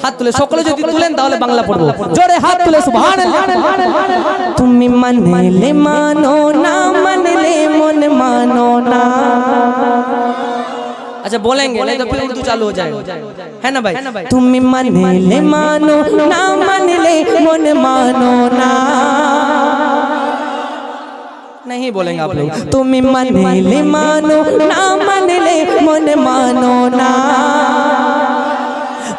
হাত তুলে সকলে যদি তুলেন তাহলে বাংলা পড়বো। জোরে হাত তুলে সুবহানাল্লাহ। তুমি মানলে মানো না মানলে মন মানো না। अच्छा बोलेंगे नहीं तो फिर उर्दू चालू हो जाएगा, है ना भाई? तुम्हें मानले मानो ना मानले मन मानो ना। नहीं बोलेंगे आप लोग। तुम्हें मानले मानो ना मानले मन मानो ना।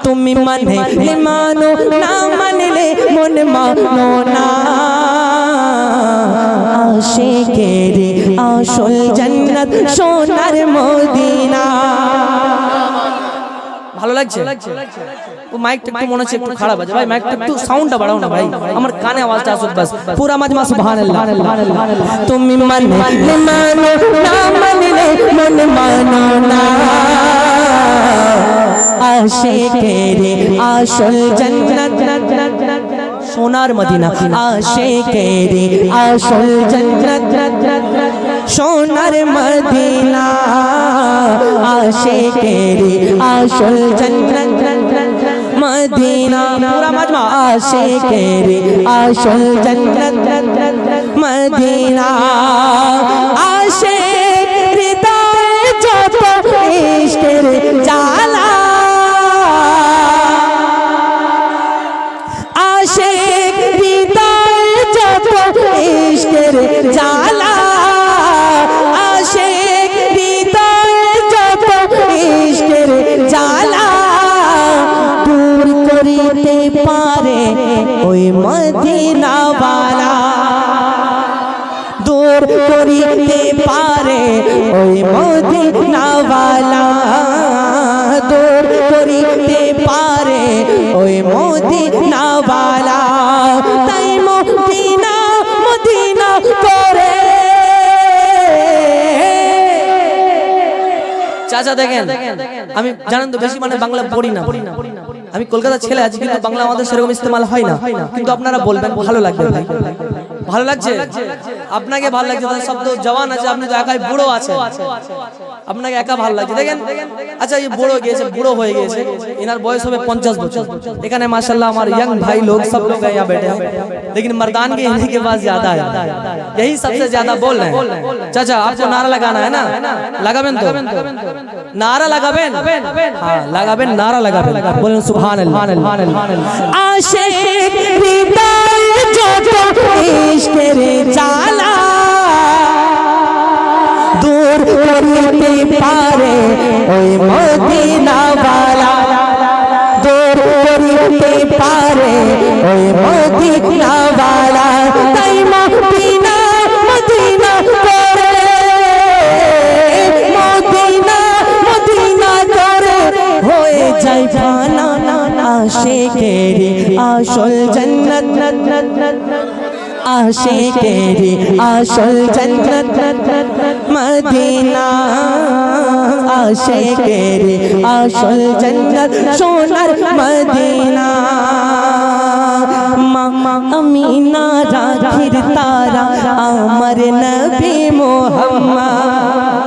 तुम्हें मानले मानो ना मानले मन मानो ना। आशिकेरे आशुल जन्नत सोनार मदीना। ভালো লাগছে? ও মাইকটা একটু মনে হচ্ছে একটু খারাপ আছে ভাই, মাইকটা একটু সাউন্ডটা বাড়াও না ভাই, আমার কানে আওয়াজটা আসুক বাস। পুরা মাজমা সুবহানাল্লাহ। তুমি মানলে মানো না মানলে মন মানো না। আশিকেরে আশুল জান্নাত সোনার মদিনা। আশিকেরে আশুল জান্নাত সোনার মদিনা। আশিকেরে আশুল জান্নাত মদিনা। পুরা মাজমা। আশিকেরে আশুল জান্নাত মদিনা। আশিক হৃদয়ে যত ইশকের জ্বালা। আশিক হৃদয়ে যত ইশকের জ্বালা। আশিক হৃদয়ে যত ইশকের জ্বালা। দূর করিতে পারে ওই মদিনাওয়ালা। দূর করিতে পারে ওই মদিনাওয়ালা। দূর করিতে পারে ওই মদিনাওয়ালা। তাই মদিনা মদিনা করে। চাচা দেখেন, আমি জানেন তো বেশি মানে বাংলা পড়ি না। আমি কলকাতার ছেলে আছি কিন্তু বাংলা আমাদের সেরকম ইস্তেমাল হয় না, কিন্তু আপনারা বলবেন ভালো লাগবে ভাই। ভালো লাগছে? আপনাকে ভালো লাগছে? সব তো জওয়ান আছে, আপনি তো একাই বুড়ো আছে, আপনাকে একা ভালো লাগছে। দেখেন আচ্ছা ये বুড়ো গিয়েছে, বুড়ো হয়ে গিয়েছে, इनार বয়স হবে 50 বছর। এখানে माशाल्लाह हमारे यंग भाई लोग सब लोग यहाँ बैठे हैं, लेकिन मर्दानगी हिंदी के पास ज्यादा है, यही सबसे ज्यादा बोल रहे हैं। चाचा आपको नारा लगाना है ना, लगाबेन तो? नारा लगाबेन? हाँ लगाबेन, नारा लगाबेन। बोलें सुभान अल्लाह। आशिक हृदय যত ইশকের জ্বালা। দূর করিতে পারে ওই মদিনাওয়ালা। দূর করিতে পারে ওই মদিনাওয়ালা। তাই মদিনা মদিনা করে। মদিনা মদিনা করে হয়ে যায় ফানা। আশিকেরে আশুল জান্নাত আশিকেরে আশুল জান্নাত মদিনা। আশিকেরে আশুল জান্নাত সোনার মদিনা। মামা আমিনা রাখির তারা আমার নবী মুহাম্মদ।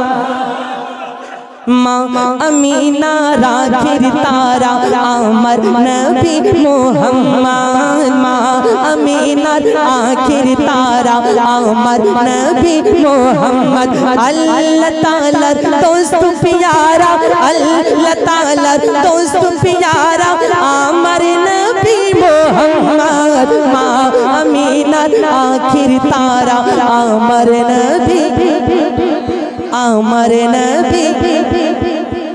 माँ अमीना राखिर तारा अमर नबी मुहम्मद। माँ अमीना आखिर तारा अमर नबी मुहम्मद। अल्लाह ताला दोस्त प्यारा, अल्लाह ताला दोस्त प्यारा अमर नबी मुहम्मद। माँ अमीना आखिर तारा अमर नबी अमर नबी